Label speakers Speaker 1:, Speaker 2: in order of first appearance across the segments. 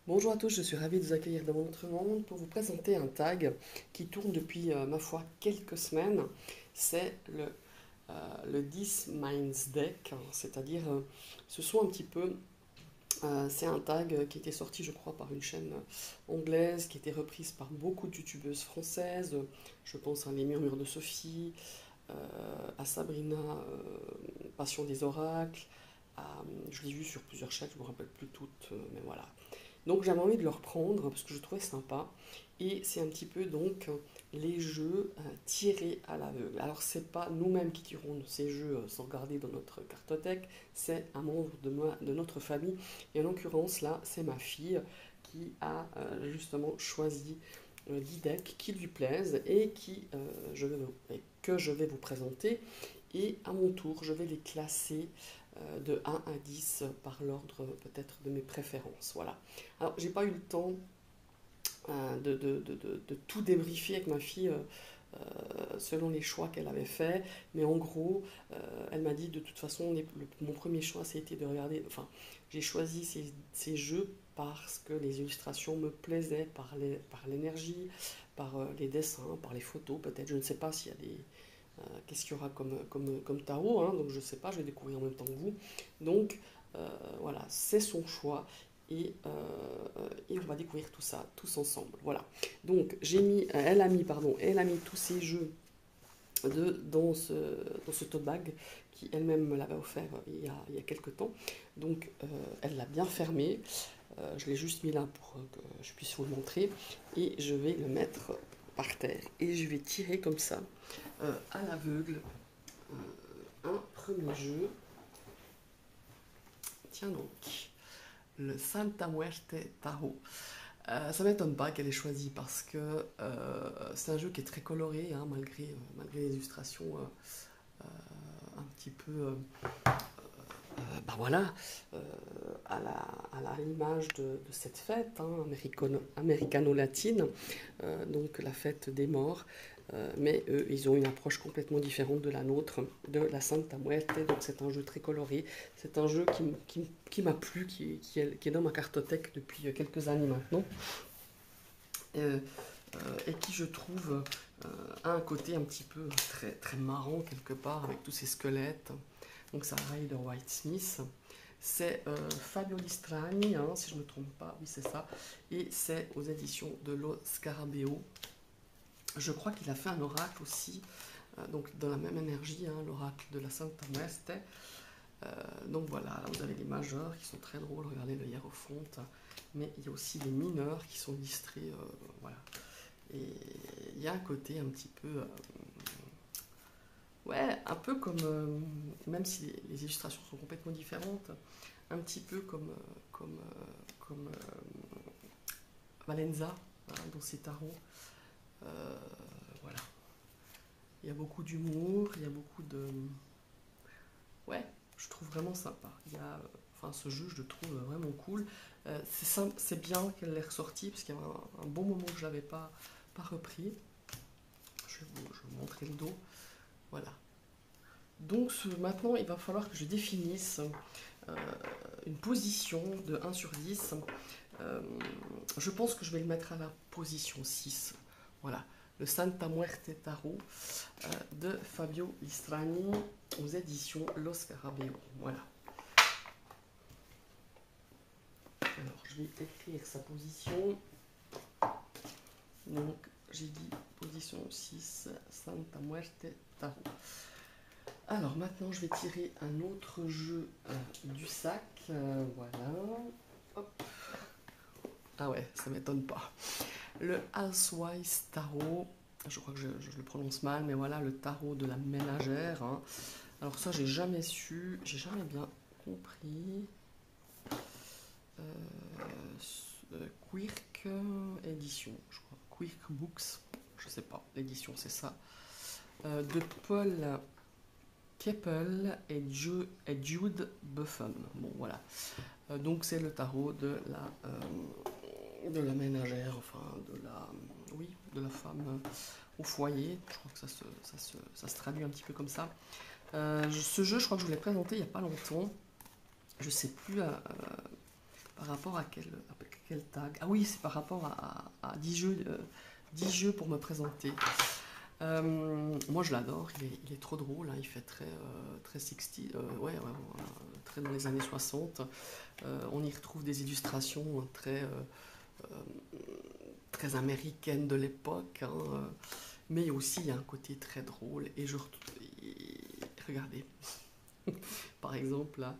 Speaker 1: Bonjour à tous, je suis ravie de vous accueillir dans notre monde pour vous présenter un tag qui tourne depuis, ma foi, quelques semaines. C'est le 10 Minds Deck, hein, c'est-à-dire, ce sont un petit peu, c'est un tag qui était sorti, je crois, par une chaîne anglaise, qui était reprise par beaucoup de youtubeuses françaises. Je pense à Les Murmures de Sophie, euh, à Sabrina, Passion des Oracles. Je l'ai vu sur plusieurs chaînes, je ne me rappelle plus toutes, mais voilà. Donc j'avais envie de le reprendre parce que je trouvais sympa. Et c'est un petit peu donc les jeux tirés à l'aveugle. Alors c'est pas nous-mêmes qui tirons ces jeux sans regarder dans notre cartothèque, c'est un membre de notre famille. Et en l'occurrence là, c'est ma fille qui a justement choisi 10 decks qui lui plaisent et et que je vais vous présenter. Et à mon tour, je vais les classer de 1 à 10 par l'ordre peut-être de mes préférences. Voilà. Alors, j'ai pas eu le temps de tout débriefer avec ma fille selon les choix qu'elle avait fait, mais en gros, elle m'a dit de toute façon, mon premier choix, c'était de regarder. Enfin, j'ai choisi ces jeux parce que les illustrations me plaisaient par l'énergie, par les dessins, par les photos, peut-être. Je ne sais pas s'il y a des. Qu'est-ce qu'il y aura comme tarot, hein, donc je ne sais pas, je vais découvrir en même temps que vous. Donc voilà, c'est son choix et on va découvrir tout ça tous ensemble. Voilà. Donc elle a mis tous ces jeux dans ce tote bag qui elle-même me l'avait offert il y a quelques temps. Donc elle l'a bien fermé. Je l'ai juste mis là pour que je puisse vous le montrer et je vais le mettre par terre et je vais tirer comme ça à l'aveugle un premier jeu. Tiens donc, le Santa Muerte Tarot. Ça m'étonne pas qu'elle ait choisi parce que c'est un jeu qui est très coloré, hein, malgré les illustrations un petit peu, bah voilà, euh, à l'image de cette fête hein, américano-latine, donc la fête des morts. Mais eux, ils ont une approche complètement différente de la nôtre, de la Santa Muerte. Donc c'est un jeu très coloré. C'est un jeu qui m'a plu, qui est dans ma cartothèque depuis quelques années maintenant. Euh, et qui, je trouve, a un côté un petit peu très, très marrant quelque part, avec tous ces squelettes. Donc ça Rider White Smith. C'est Fabio Listrani, hein, si je ne me trompe pas, oui c'est ça. Et c'est aux éditions de Lo Scarabeo. Je crois qu'il a fait un oracle aussi, donc dans la même énergie, hein, l'oracle de la Santa Muerte. Donc voilà, là vous avez les majeurs qui sont très drôles, regardez le hiérophante, mais il y a aussi les mineurs qui sont illustrés, voilà. Et il y a un côté un petit peu, ouais, un peu comme, même si les illustrations sont complètement différentes, un petit peu comme Valenza, hein, dans ses tarots. Voilà. Il y a beaucoup d'humour, il y a beaucoup de... Ouais, je trouve vraiment sympa. Enfin, ce jeu, je le trouve vraiment cool. C'est bien qu'elle l'ait ressorti, parce qu'il y a un bon moment que je ne l'avais pas repris. Je vais vous montrer le dos. Voilà. Donc maintenant, il va falloir que je définisse une position de 1 sur 10. Je pense que je vais le mettre à la position 6. Voilà. Le Santa Muerte Tarot de Fabio Listrani aux éditions Lo Scarabeo. Voilà. Alors, je vais écrire sa position. Donc, j'ai dit position 6, Santa Muerte Tarot. Alors, maintenant, je vais tirer un autre jeu du sac. Voilà. Hop. Ah ouais, ça m'étonne pas. Le Housewives Tarot. Je crois que je le prononce mal, mais voilà, le tarot de la ménagère. Hein. Alors ça, j'ai jamais su, j'ai jamais bien compris. Quirk édition, je crois. Quirk Books, je sais pas, l'édition c'est ça. De Paul Keppel et Jude Buffon. Bon voilà. Donc c'est le tarot de la ménagère, enfin oui, de la femme au foyer. Je crois que ça se traduit un petit peu comme ça. Ce jeu, je crois que je vous l'ai présenté il n'y a pas longtemps. Je sais plus Par rapport à quel tag? Ah oui, c'est par rapport à 10 jeux, 10 jeux pour me présenter. Moi je l'adore, il est trop drôle, hein, il fait très 60, ouais, voilà, très dans les années 60. On y retrouve des illustrations très américaines de l'époque, hein, mais aussi il y a un côté très drôle. Regardez, par exemple, là,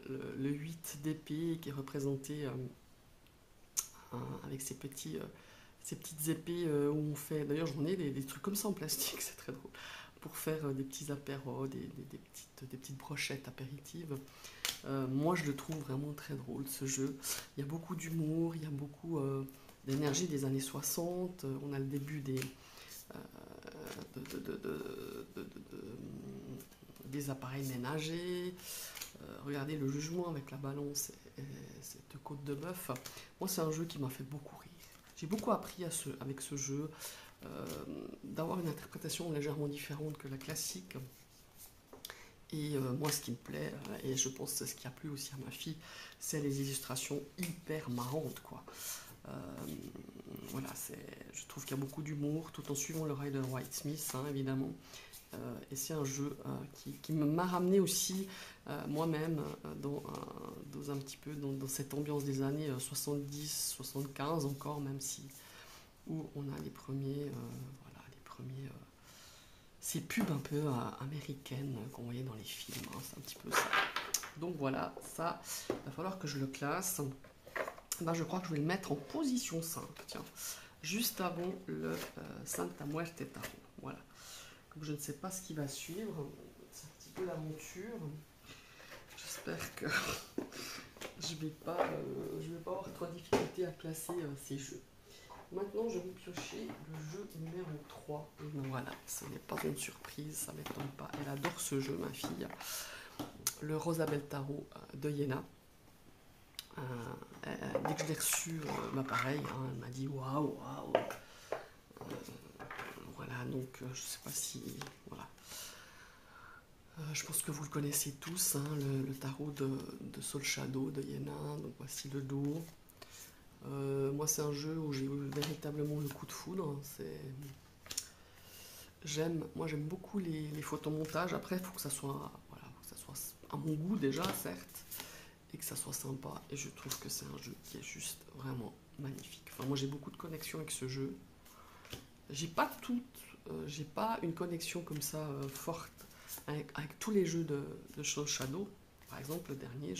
Speaker 1: le 8 d'épée qui est représenté avec ces petites épées où on fait. D'ailleurs, j'en ai des trucs comme ça en plastique, c'est très drôle. Pour faire des petits apéros, des petites brochettes apéritives. Moi, je le trouve vraiment très drôle ce jeu. Il y a beaucoup d'humour, il y a beaucoup d'énergie des années 60. On a le début des appareils ménagers. Regardez le jugement avec la balance et cette côte de bœuf. Moi, c'est un jeu qui m'a fait beaucoup rire. J'ai beaucoup appris avec ce jeu, d'avoir une interprétation légèrement différente que la classique. Et moi, ce qui me plaît, et je pense que c'est ce qui a plu aussi à ma fille, c'est les illustrations hyper marrantes, quoi. Euh, voilà, je trouve qu'il y a beaucoup d'humour, tout en suivant le Rider White Smith, hein, évidemment. Et c'est un jeu qui m'a ramené aussi moi-même dans un petit peu dans cette ambiance des années 70, 75 encore, même si où on a les premiers, voilà, ces pubs un peu américaines qu'on voyait dans les films, hein, c'est un petit peu ça. Donc voilà, ça, il va falloir que je le classe. Ben, je crois que je vais le mettre en position simple, tiens, juste avant le Santa Muerte Tarot. Voilà. Comme je ne sais pas ce qui va suivre, c'est un petit peu l'aventure. J'espère que je vais pas avoir trop de difficulté à classer ces jeux. Maintenant, je vais piocher le jeu numéro 3. Et voilà, ce n'est pas une surprise, ça ne m'étonne pas. Elle adore ce jeu, ma fille. Le Rosabelle Tarot de Iéna. Dès que je l'ai reçu, pareil, hein, elle m'a dit waouh, waouh. Voilà, donc je sais pas si. Voilà. Je pense que vous le connaissez tous, hein, le tarot de Soul Shadow de Iéna. Donc voici le dos. Moi, c'est un jeu où j'ai eu véritablement le coup de foudre. J'aime beaucoup les photomontages. Après, il faut que ça soit, voilà, faut que ça soit à mon goût déjà, certes, et que ça soit sympa. Et je trouve que c'est un jeu qui est juste vraiment magnifique. Enfin, moi, j'ai beaucoup de connexions avec ce jeu. J'ai pas une connexion comme ça forte avec tous les jeux de Soul Shadow. Par exemple, le dernier,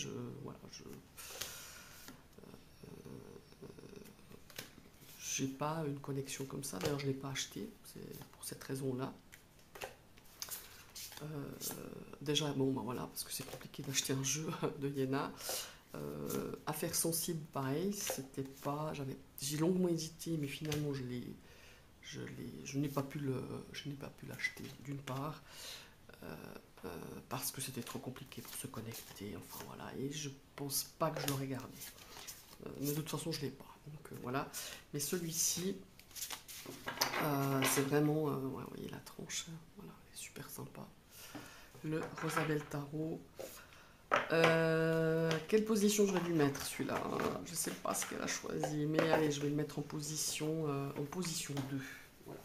Speaker 1: j'ai pas une connexion comme ça. D'ailleurs, je l'ai pas acheté. C'est pour cette raison-là. Déjà, bon, ben voilà, parce que c'est compliqué d'acheter un jeu de Iéna. Affaires sensibles, pareil. J'ai longuement hésité, mais finalement, je n'ai pas pu l'acheter. D'une part, parce que c'était trop compliqué pour se connecter. Enfin voilà, et je pense pas que je l'aurais gardé. Mais de toute façon, je l'ai pas. Donc voilà. Mais celui-ci, c'est vraiment, ouais, vous voyez la tranche, voilà, elle est super sympa. Le Rosabelle Tarot. Quelle position je vais lui mettre celui-là? Je sais pas ce qu'elle a choisi, mais allez, je vais le mettre en position 2. Voilà.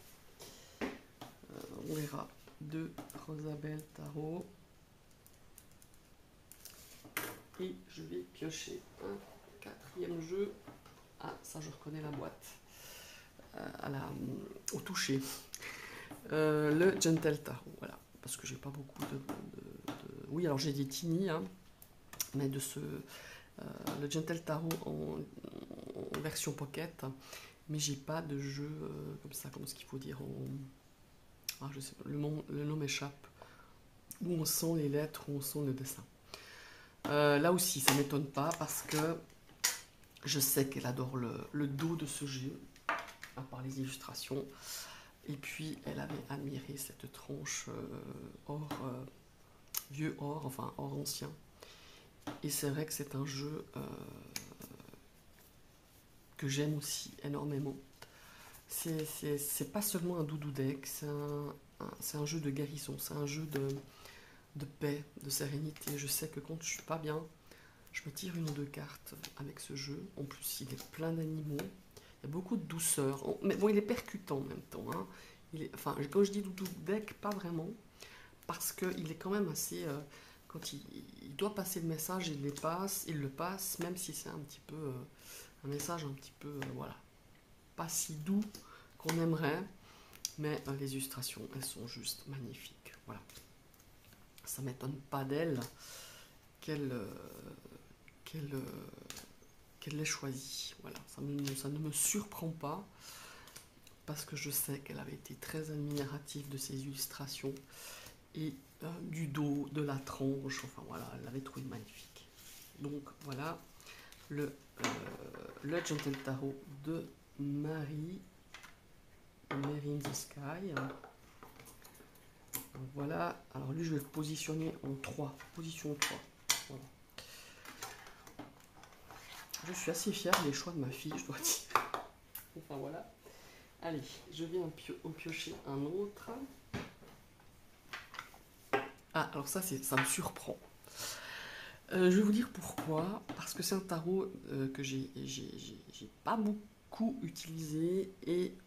Speaker 1: On verra. 2 Rosabelle Tarot. Et je vais piocher un quatrième jeu. Ah, ça je reconnais la boîte. Au toucher. Le Gentle Tarot, voilà. Parce que j'ai pas beaucoup Oui, alors j'ai des Tini, hein, mais le Gentle Tarot en version pocket, mais j'ai pas de jeu comme ça, comment est-ce qu'il faut dire je sais pas, le nom m'échappe. Où on sent les lettres, où on sent le dessin. Là aussi, ça m'étonne pas parce que je sais qu'elle adore le dos de ce jeu, à part les illustrations. Et puis, elle avait admiré cette tranche vieux or, enfin or ancien. Et c'est vrai que c'est un jeu que j'aime aussi énormément. C'est pas seulement un doudou deck, c'est un jeu de guérison, c'est un jeu de paix, de sérénité. Je sais que quand je suis pas bien, Je me tire une ou deux cartes avec ce jeu. En plus, il est plein d'animaux. Il y a beaucoup de douceur. Mais bon, il est percutant en même temps. Hein. Enfin, quand je dis doudou deck, pas vraiment. Parce qu'il est quand même assez... quand il doit passer le message, il le passe, même si c'est un petit peu... un message un petit peu... voilà. Pas si doux qu'on aimerait. Mais les illustrations, elles sont juste magnifiques. Voilà. Ça ne m'étonne pas d'elle qu'elle l'ait choisi. Voilà. Ça ne me surprend pas parce que je sais qu'elle avait été très admirative de ses illustrations et du dos, de la tronche, enfin voilà, elle l'avait trouvé magnifique. Donc voilà le Gentle Tarot de Mary in the Sky. Donc voilà, alors lui je vais le positionner en 3, position 3. Voilà. Je suis assez fière des choix de ma fille, je dois dire. Enfin voilà. Allez, je vais en piocher un autre. Ah, alors ça me surprend. Je vais vous dire pourquoi. Parce que c'est un tarot que j'ai pas beaucoup utilisé et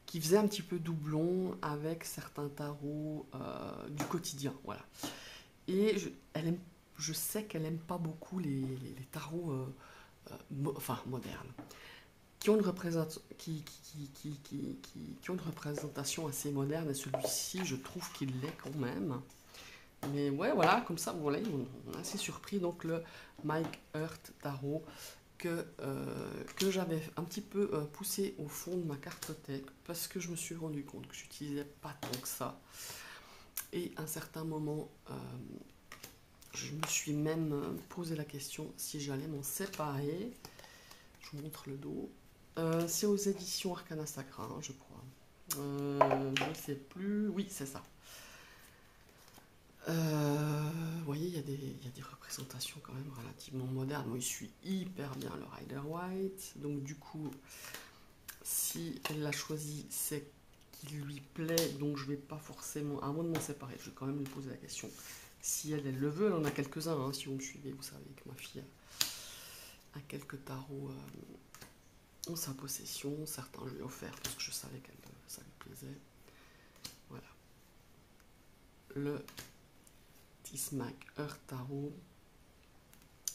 Speaker 1: qui faisait un petit peu doublon avec certains tarots du quotidien. Voilà. Et je sais qu'elle aime pas beaucoup les tarots modernes, qui ont une représentation assez moderne, et celui-ci, je trouve qu'il l'est quand même. Mais ouais, voilà, comme ça, voilà, on est assez surpris. Donc le Mike Hurt Tarot que j'avais un petit peu poussé au fond de ma cartothèque parce que je me suis rendu compte que j'utilisais pas tant que ça. Et à un certain moment, je me suis même posé la question si j'allais m'en séparer. Je vous montre le dos. C'est aux éditions Arcana Sacra, hein, je crois. Je ne sais plus. Oui, c'est ça. Vous voyez, il y a des représentations quand même relativement modernes. Moi, il suit hyper bien le Rider-Waite. Donc, du coup, si elle l'a choisi, c'est qu'il lui plaît. Donc, je vais pas forcément, à moins de m'en séparer, je vais quand même lui poser la question. Si elle le veut, elle en a quelques-uns. Hein, si vous me suivez, vous savez que ma fille a quelques tarots en sa possession. Certains, je lui ai offert parce que je savais que ça lui plaisait. Voilà. Le Tismac Hurt Tarot.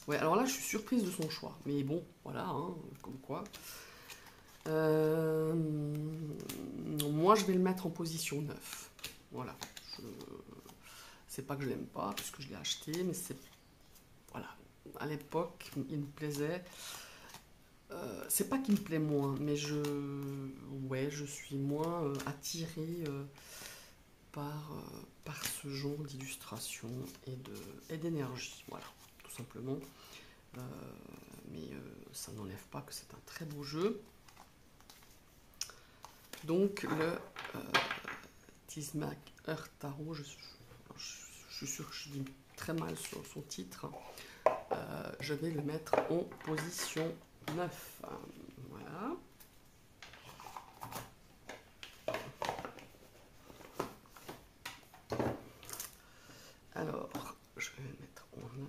Speaker 1: Ouais, alors là, je suis surprise de son choix. Mais bon, voilà, hein, comme quoi. Moi, je vais le mettre en position 9. Voilà. C'est pas que je l'aime pas, puisque je l'ai acheté, mais c'est... Voilà. À l'époque, il me plaisait. C'est pas qu'il me plaît moins, mais je suis moins attirée par ce genre d'illustration et d'énergie. Voilà, tout simplement. Mais ça n'enlève pas que c'est un très beau jeu. Donc le Tismac Hurt Tarot, je suis sûr que je dis très mal sur son titre. Je vais le mettre en position 9. Voilà. Alors, je vais le mettre en 9.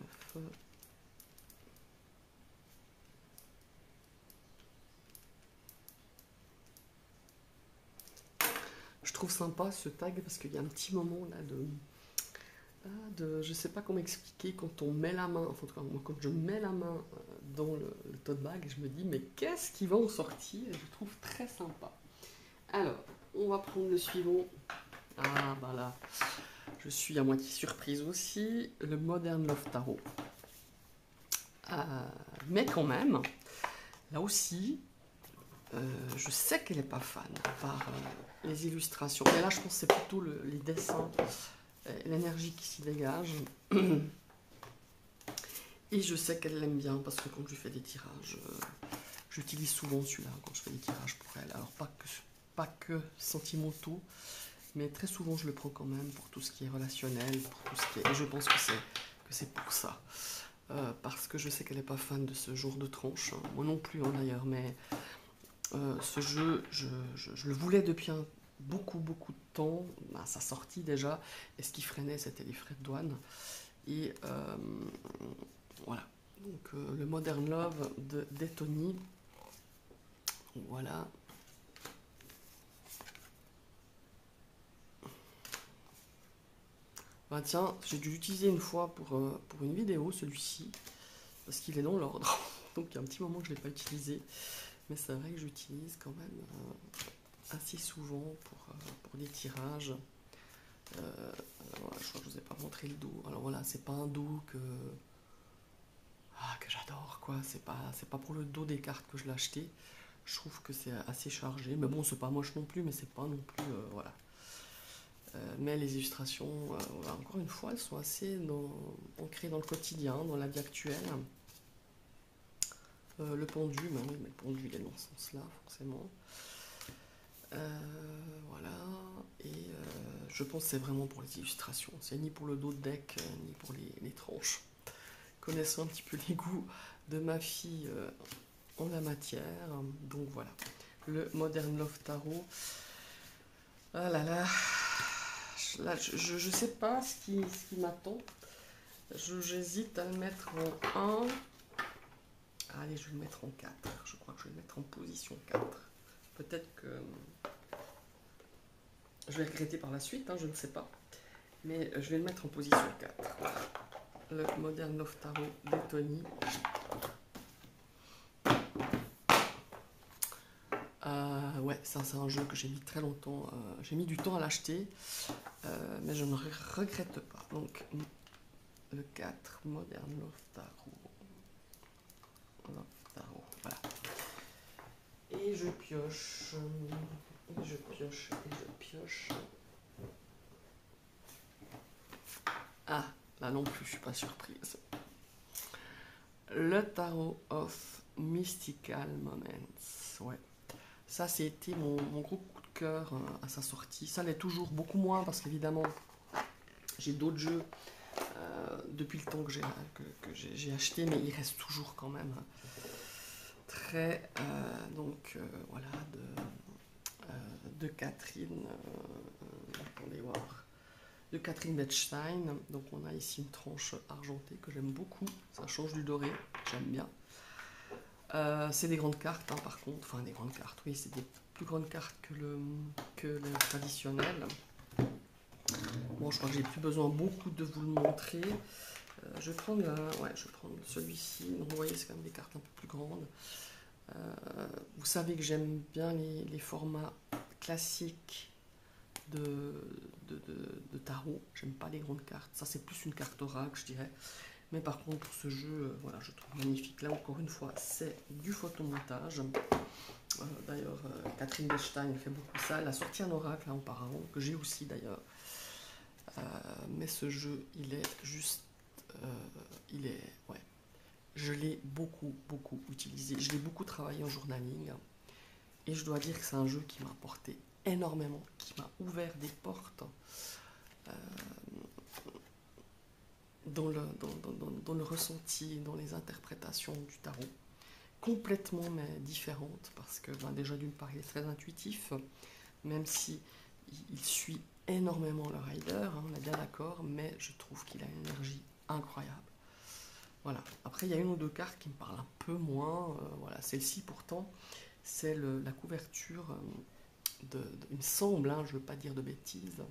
Speaker 1: Je trouve sympa ce tag parce qu'il y a un petit moment là je sais pas comment expliquer, quand on met la main, enfin, en tout cas, moi, quand je mets la main dans le tote bag, je me dis mais qu'est-ce qui va en sortir, et je trouve très sympa. Alors, on va prendre le suivant. Ah bah là, je suis à moitié surprise aussi, le Modern Love Tarot. Mais quand même, là aussi, je sais qu'elle n'est pas fan par les illustrations. Mais là, je pense que c'est plutôt les dessins, l'énergie qui s'y dégage. Et je sais qu'elle l'aime bien parce que quand je fais des tirages, j'utilise souvent celui-là quand je fais des tirages pour elle. Alors, pas que sentimentaux, mais très souvent, je le prends quand même pour tout ce qui est relationnel, pour tout ce qui est... Et je pense que c'est pour ça. Parce que je sais qu'elle n'est pas fan de ce genre de tranche. Hein. Moi non plus, hein, d'ailleurs, mais... ce jeu, je le voulais depuis beaucoup de temps, à sa sortie déjà, et ce qui freinait, c'était les frais de douane. Et voilà, donc le Modern Love de Detoni. Voilà. Bah tiens, j'ai dû l'utiliser une fois pour une vidéo, celui-ci, parce qu'il est dans l'ordre. Donc il y a un petit moment que je ne l'ai pas utilisé. Mais c'est vrai que j'utilise quand même assez souvent pour des tirages. Voilà, je crois que je vous ai pas montré le dos. Alors voilà, c'est pas un dos que j'adore, quoi. C'est pas pour le dos des cartes que je l'ai acheté. Je trouve que c'est assez chargé. Mais bon, c'est pas moche non plus, mais c'est pas non plus. Voilà. Mais les illustrations, voilà, encore une fois, elles sont assez ancrées dans le quotidien, dans la vie actuelle. Le pendu, bah oui, mais le pendu il est dans ce sens-là, forcément. Voilà, et je pense que c'est vraiment pour les illustrations. C'est ni pour le dos de deck, ni pour les tranches. Connaissant un petit peu les goûts de ma fille en la matière. Donc voilà, le Modern Love Tarot. Ah là là, là je sais pas ce qui m'attend. J'hésite à le mettre en 1. Allez, je vais le mettre en 4. Je crois que je vais le mettre en position 4. Peut-être que je vais regretter par la suite, hein, je ne sais pas. Mais je vais le mettre en position 4. Voilà. Le Modern Love Tarot Detoni. Ouais, ça c'est un jeu que j'ai mis très longtemps. J'ai mis du temps à l'acheter. Mais je ne regrette pas. Donc, le 4, Modern Love Tarot. Love Tarot, voilà. Et je pioche. Et je pioche. Et je pioche. Ah, là non plus, je suis pas surprise. Le Tarot of Mystical Moments. Ouais. Ça, c'était mon gros coup de cœur à sa sortie. Ça l'est toujours beaucoup moins parce qu'évidemment, j'ai d'autres jeux depuis le temps que j'ai acheté, mais il reste toujours quand même très. Voilà, de Catherine. Attendez voir. De Catherine Bechstein. Donc on a ici une tranche argentée que j'aime beaucoup. Ça change du doré, j'aime bien. C'est des grandes cartes, hein, par contre. Enfin, des grandes cartes, oui, c'est des plus grandes cartes que le traditionnel. Bon, je crois que j'ai plus besoin beaucoup de vous le montrer. Je vais prendre, celui-ci. Donc, vous voyez, c'est quand même des cartes un peu plus grandes. Vous savez que j'aime bien les formats classiques de tarot. J'aime pas les grandes cartes. Ça, c'est plus une carte oracle, je dirais. Mais par contre, pour ce jeu, voilà, je trouve magnifique. Là, encore une fois, c'est du photomontage. D'ailleurs, Catherine Bechstein fait beaucoup ça. Elle a sorti un oracle là, auparavant, que j'ai aussi d'ailleurs. Mais ce jeu, il est juste... ouais. Je l'ai beaucoup, beaucoup utilisé. Je l'ai beaucoup travaillé en journaling. Et je dois dire que c'est un jeu qui m'a apporté énormément, qui m'a ouvert des portes dans le ressenti, dans les interprétations du tarot. Complètement mais différentes, parce que déjà d'une part il est très intuitif, même si il suit énormément le rider, hein, on est bien d'accord, mais je trouve qu'il a une énergie incroyable. Voilà. Après il y a une ou deux cartes qui me parlent un peu moins. Voilà, celle-ci pourtant c'est la couverture il me semble, hein, je ne veux pas dire de bêtises,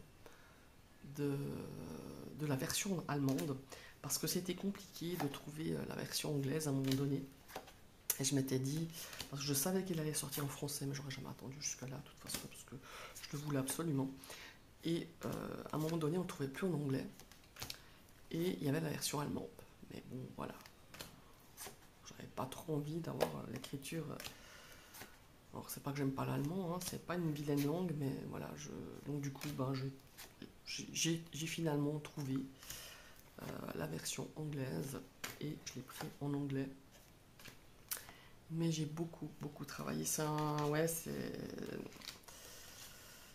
Speaker 1: de la version allemande, parce que c'était compliqué de trouver la version anglaise à un moment donné. Et je m'étais dit, parce que je savais qu'il allait sortir en français, mais j'aurais jamais attendu jusqu'à là, de toute façon, parce que je le voulais absolument. Et à un moment donné, on ne trouvait plus en anglais. Et il y avait la version allemande. Mais bon, voilà. J'avais pas trop envie d'avoir l'écriture. Alors, c'est pas que j'aime pas l'allemand, hein, c'est pas une vilaine langue, mais voilà. Donc, du coup, j'ai finalement trouvé la version anglaise. Et je l'ai pris en anglais. Mais j'ai beaucoup, beaucoup travaillé.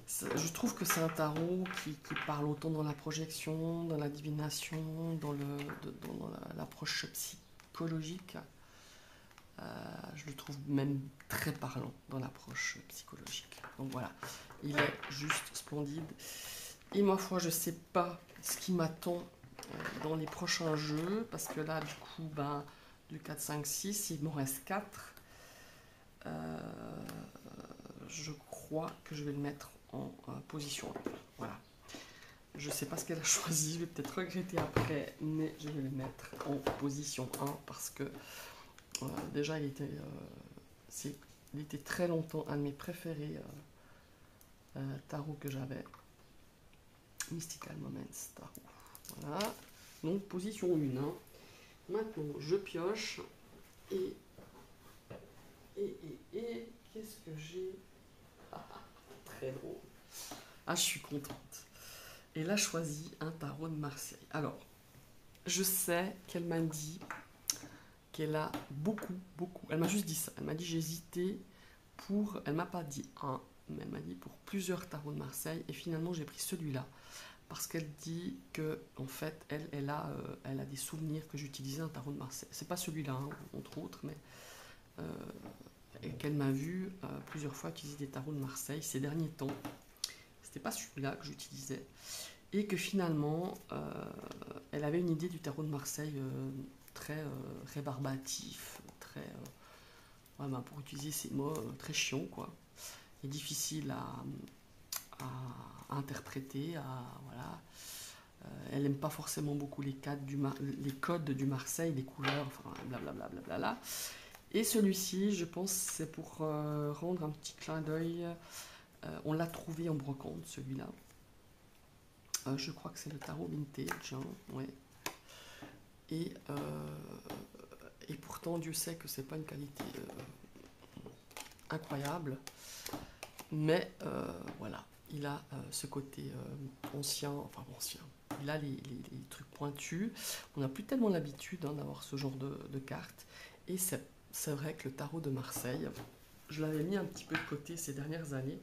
Speaker 1: Je trouve que c'est un tarot qui parle autant dans la projection, dans la divination, dans l'approche psychologique. Je le trouve même très parlant dans l'approche psychologique. Donc voilà, il est juste splendide. Et ma foi, je ne sais pas ce qui m'attend dans les prochains jeux, parce que là, du coup, ben, du 4, 5, 6, il m'en reste 4. Je crois que je vais le mettre en position 1. Voilà. Je ne sais pas ce qu'elle a choisi, je vais peut-être regretter après, mais je vais le mettre en position 1 parce que déjà il était très longtemps un de mes préférés tarot que j'avais. Mystical Moments tarot. Voilà. Donc position 1. Hein. Maintenant je pioche et qu'est-ce que j'ai? Très drôle. Ah, je suis contente. Elle a choisi un tarot de Marseille. Alors, je sais qu'elle m'a dit qu'elle a beaucoup. Elle m'a juste dit ça. Elle m'a dit j'hésitais pour. Elle m'a pas dit un, mais elle m'a dit pour plusieurs tarots de Marseille. Et finalement, j'ai pris celui-là parce qu'elle dit que en fait, elle a des souvenirs que j'utilisais un tarot de Marseille. C'est pas celui-là, hein, entre autres, mais et qu'elle m'a vu plusieurs fois utiliser des tarots de Marseille ces derniers temps. C'était pas celui-là que j'utilisais. Et que finalement, elle avait une idée du tarot de Marseille très rébarbatif, très, pour utiliser ces mots, très chiant, quoi, et difficile à interpréter. Voilà. Elle n'aime pas forcément beaucoup les codes du Marseille, les couleurs, enfin, blablabla. Bla. Et celui-ci, je pense, c'est pour rendre un petit clin d'œil. On l'a trouvé en brocante, celui-là. Je crois que c'est le tarot vintage, hein, ouais. Et pourtant, Dieu sait que c'est pas une qualité incroyable, mais voilà, il a ce côté ancien. Il a les trucs pointus. On n'a plus tellement l'habitude hein, d'avoir ce genre de cartes, et c'est vrai que le tarot de Marseille, je l'avais mis un petit peu de côté ces dernières années,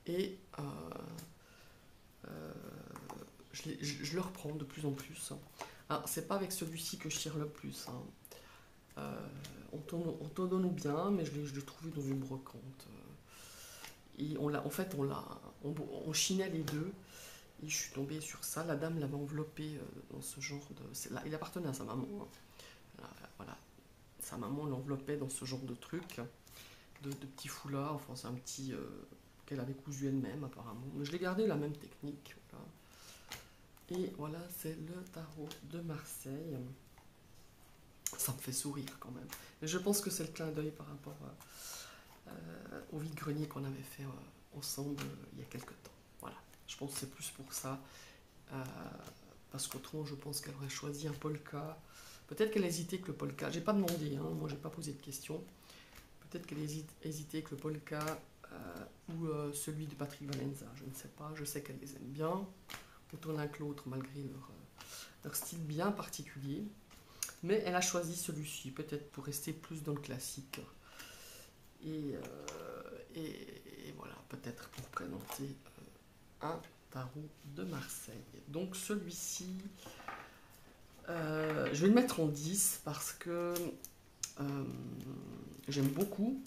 Speaker 1: et je le reprends de plus en plus. Alors, c'est pas avec celui-ci que je tire le plus. Hein. On t'en donne bien, mais je l'ai trouvé dans une brocante. Et on chinait les deux. Et je suis tombée sur ça. La dame l'avait enveloppé dans ce genre de. Il appartenait à sa maman. Hein. Voilà. Sa maman l'enveloppait dans ce genre de truc, de petits foulards. Enfin, c'est un petit qu'elle avait cousu elle-même apparemment. Mais je l'ai gardé la même technique. Voilà. Et voilà, c'est le tarot de Marseille. Ça me fait sourire quand même. Et je pense que c'est le clin d'œil par rapport au vide-grenier qu'on avait fait ensemble il y a quelques temps. Voilà, je pense que c'est plus pour ça. Parce qu'autrement, je pense qu'elle aurait choisi un polka. Peut-être qu'elle a hésité avec le polka. J'ai pas demandé, hein, moi j'ai pas posé de questions. Peut-être qu'elle a hésité avec le polka ou celui de Patrick Valenza. Je ne sais pas, je sais qu'elle les aime bien. Autant l'un que l'autre, malgré leur style bien particulier. Mais elle a choisi celui-ci, peut-être pour rester plus dans le classique. Et voilà, peut-être pour présenter un tarot de Marseille. Donc celui-ci, je vais le mettre en 10 parce que j'aime beaucoup.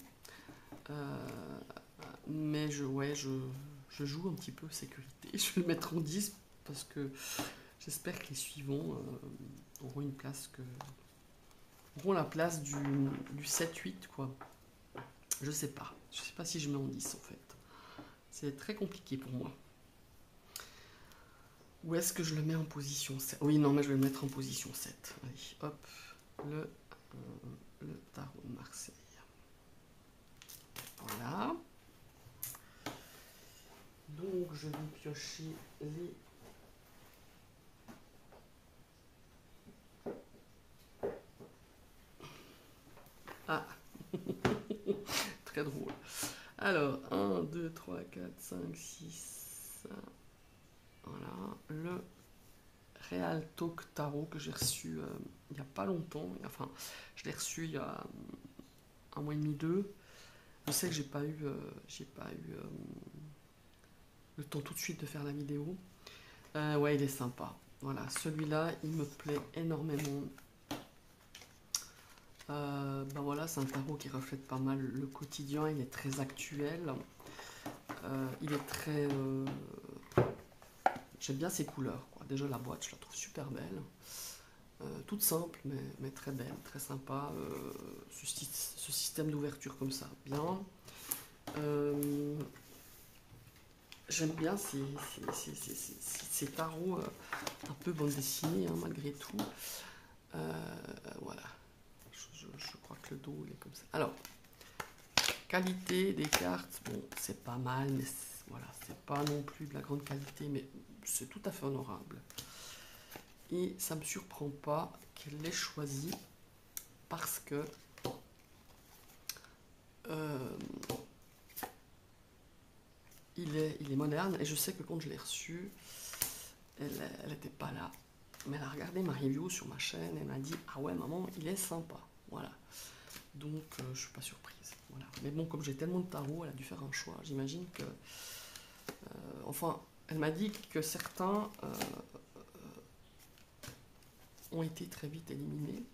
Speaker 1: Mais je joue un petit peu sécurité. Je vais le mettre en 10 parce que j'espère que les suivants auront la place du 7-8, quoi. Je sais pas si je mets en 10 en fait. C'est très compliqué pour moi. Ou est-ce que je le mets en position 7? Oui, non, mais je vais le mettre en position 7. Allez, hop, le tarot de Marseille. Voilà. Donc je vais piocher les... Ah. Très drôle. Alors, 1, 2, 3, 4, 5, 6. Voilà. Le Real Talk Tarot que j'ai reçu il n'y a pas longtemps. Enfin, je l'ai reçu il y a un mois et demi, 2. Je sais que j'ai pas eu le temps tout de suite de faire la vidéo. Ouais, il est sympa. Voilà, celui-là, il me plaît énormément. Ben voilà, c'est un tarot qui reflète pas mal le quotidien. Il est très actuel. Il est très j'aime bien ces couleurs, quoi. Déjà la boîte, je la trouve super belle. Toute simple, mais très belle, très sympa. Ce système d'ouverture comme ça, bien. Euh, J'aime bien ces tarots un peu bande dessinée, hein, malgré tout. Voilà, je crois que le dos il est comme ça. Alors, qualité des cartes, bon, c'est pas mal, mais voilà, c'est pas non plus de la grande qualité, mais c'est tout à fait honorable. Et ça me surprend pas qu'elle l'ait choisi parce que euh, il est moderne et je sais que quand je l'ai reçu, elle n'était pas là. Mais elle a regardé ma review sur ma chaîne et elle m'a dit ah ouais maman il est sympa. Voilà. Donc je suis pas surprise. Voilà. Mais bon comme j'ai tellement de tarots, elle a dû faire un choix. J'imagine que enfin elle m'a dit que certains ont été très vite éliminés.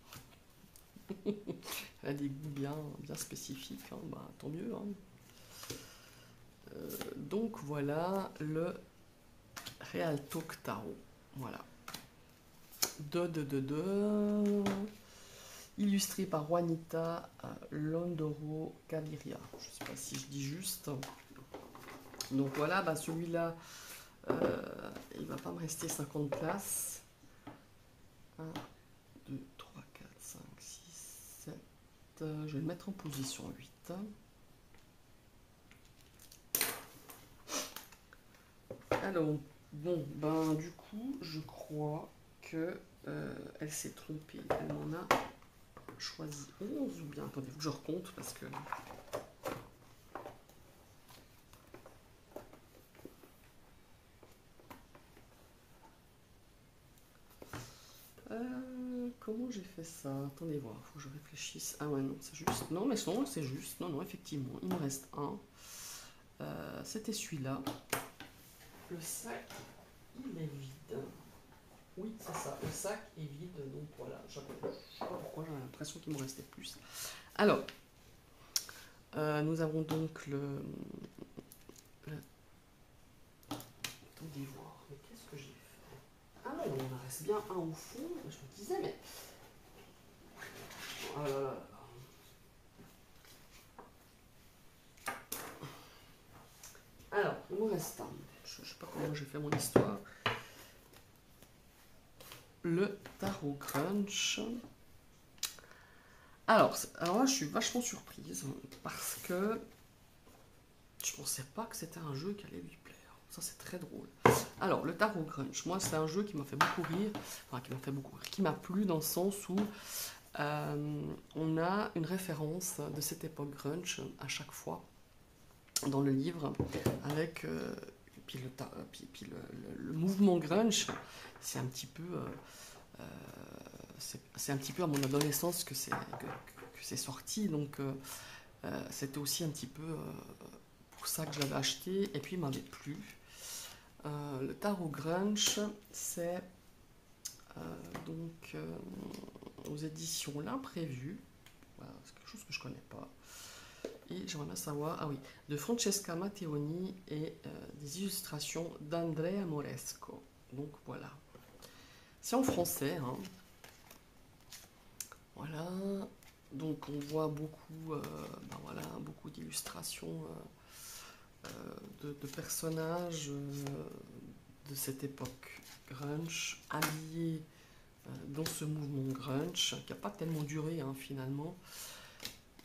Speaker 1: Elle a des goûts bien spécifiques, hein. Bah, tant mieux. Hein. Donc voilà le Real Talk Tarot. Voilà. Illustré par Juanita Londoro Caliria. Je ne sais pas si je dis juste. Donc voilà, bah celui-là, il va pas me rester 50 places. 1, 2, 3, 4, 5, 6, 7. Je vais le mettre en position 8. Alors, bon, ben du coup, je crois que elle s'est trompée. Elle m'en a choisi 11 ou bien, attendez, faut que je recompte parce que... comment j'ai fait ça? Attendez voir, faut que je réfléchisse. Ah ouais, non, c'est juste. Non, mais non, c'est juste. Non, non, effectivement, il me reste un. C'était celui-là. Le sac, il est vide. Oui, c'est ça, le sac est vide, donc voilà. Je ne sais pas pourquoi, j'ai l'impression qu'il me restait plus. Alors, nous avons donc attendez voir, mais qu'est-ce que j'ai fait? Ah non, il en reste bien un au fond. Je me disais, mais... Oh là là là. Alors, il me reste un. Je ne sais pas comment j'ai fait mon histoire. Le Tarot Crunch. Alors là, je suis vachement surprise parce que je pensais pas que c'était un jeu qui allait lui plaire. Ça, c'est très drôle. Alors, le Tarot Crunch, moi, c'est un jeu qui m'a fait beaucoup rire. Enfin, qui m'a plu dans le sens où on a une référence de cette époque grunge à chaque fois dans le livre avec puis le mouvement grunge, c'est un petit peu c'est un petit peu à mon adolescence que c'est sorti, donc c'était aussi un petit peu pour ça que je l'avais acheté et puis il m'avait plu. Le Tarot Grunge, c'est donc aux éditions L'Imprévu. Voilà, c'est quelque chose que je connais pas. Et j'aimerais bien savoir, ah oui, de Francesca Matteoni et des illustrations d'Andrea Moresco. Donc voilà. C'est en français, hein. Voilà. Donc on voit beaucoup, ben voilà, beaucoup d'illustrations de personnages de cette époque grunge, habillés dans ce mouvement grunge, qui n'a pas tellement duré hein, finalement.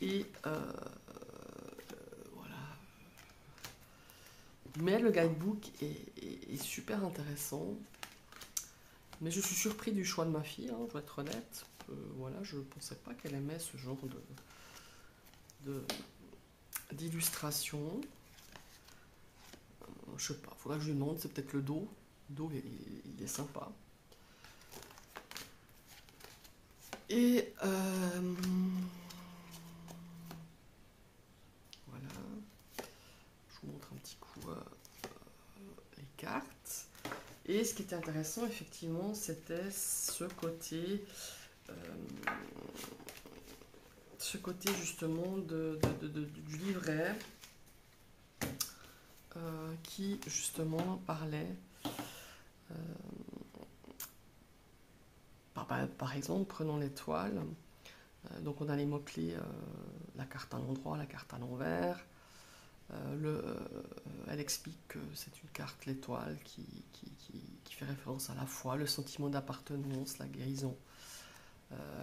Speaker 1: Et voilà. Mais le guidebook est super intéressant. Mais je suis surpris du choix de ma fille, hein, je vais être honnête. Voilà, je ne pensais pas qu'elle aimait ce genre d'illustration. Je sais pas, faudrait que je lui demande, c'est peut-être le dos. Le dos, il est sympa. Et voilà, je vous montre un petit coup les cartes. Et ce qui était intéressant, effectivement, c'était ce côté justement du livret qui justement parlait Par exemple, prenons l'étoile. Donc on a les mots-clés, la carte à l'endroit, la carte à l'envers. Elle explique que c'est une carte, l'étoile, qui fait référence à la foi, le sentiment d'appartenance, la guérison.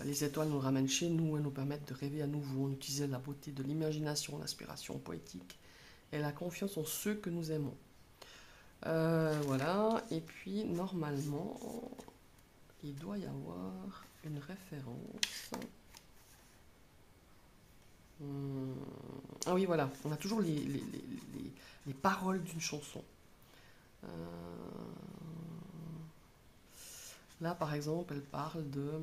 Speaker 1: Les étoiles nous ramènent chez nous et nous permettent de rêver à nouveau, en utilisant la beauté de l'imagination, l'inspiration poétique et la confiance en ceux que nous aimons. Voilà, et puis normalement, il doit y avoir une référence. Ah oui, voilà, on a toujours les paroles d'une chanson. Euh, Là, par exemple, elle parle de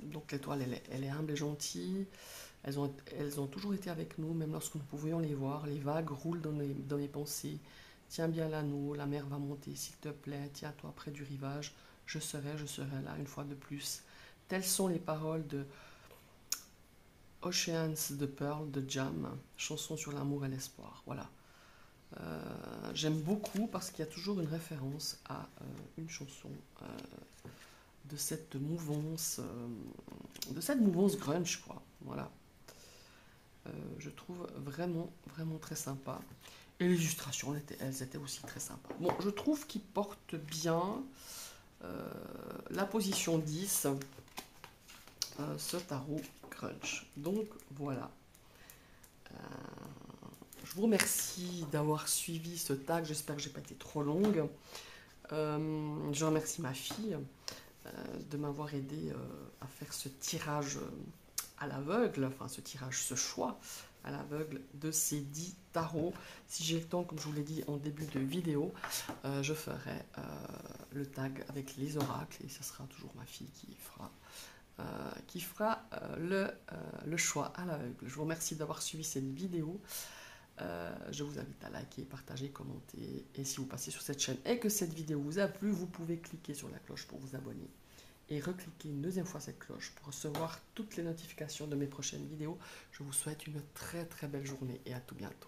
Speaker 1: donc l'étoile, elle est humble et gentille. Elles ont toujours été avec nous, même lorsque nous pouvions les voir. Les vagues roulent dans mes pensées. Tiens bien l'anneau, la mer va monter, s'il te plaît, tiens-toi près du rivage. Je serai là une fois de plus. Telles sont les paroles de Oceans de Pearl de Jam, chanson sur l'amour et l'espoir. Voilà. J'aime beaucoup parce qu'il y a toujours une référence à une chanson de cette mouvance grunge, quoi. Voilà. Je trouve vraiment, vraiment très sympa. Et les illustrations, elles étaient aussi très sympas. Bon, je trouve qu'ils portent bien la position 10, ce tarot grunge. Donc, voilà. Je vous remercie d'avoir suivi ce tag. J'espère que je n'ai pas été trop longue. Je remercie ma fille de m'avoir aidé à faire ce tirage à l'aveugle, enfin ce choix à l'aveugle de ces 10 tarots. Si j'ai le temps, comme je vous l'ai dit en début de vidéo, je ferai le tag avec les oracles et ce sera toujours ma fille qui fera le choix à l'aveugle. Je vous remercie d'avoir suivi cette vidéo. Je vous invite à liker, partager, commenter. Et si vous passez sur cette chaîne et que cette vidéo vous a plu, vous pouvez cliquer sur la cloche pour vous abonner. Et recliquer une deuxième fois cette cloche pour recevoir toutes les notifications de mes prochaines vidéos. Je vous souhaite une très très belle journée et à tout bientôt.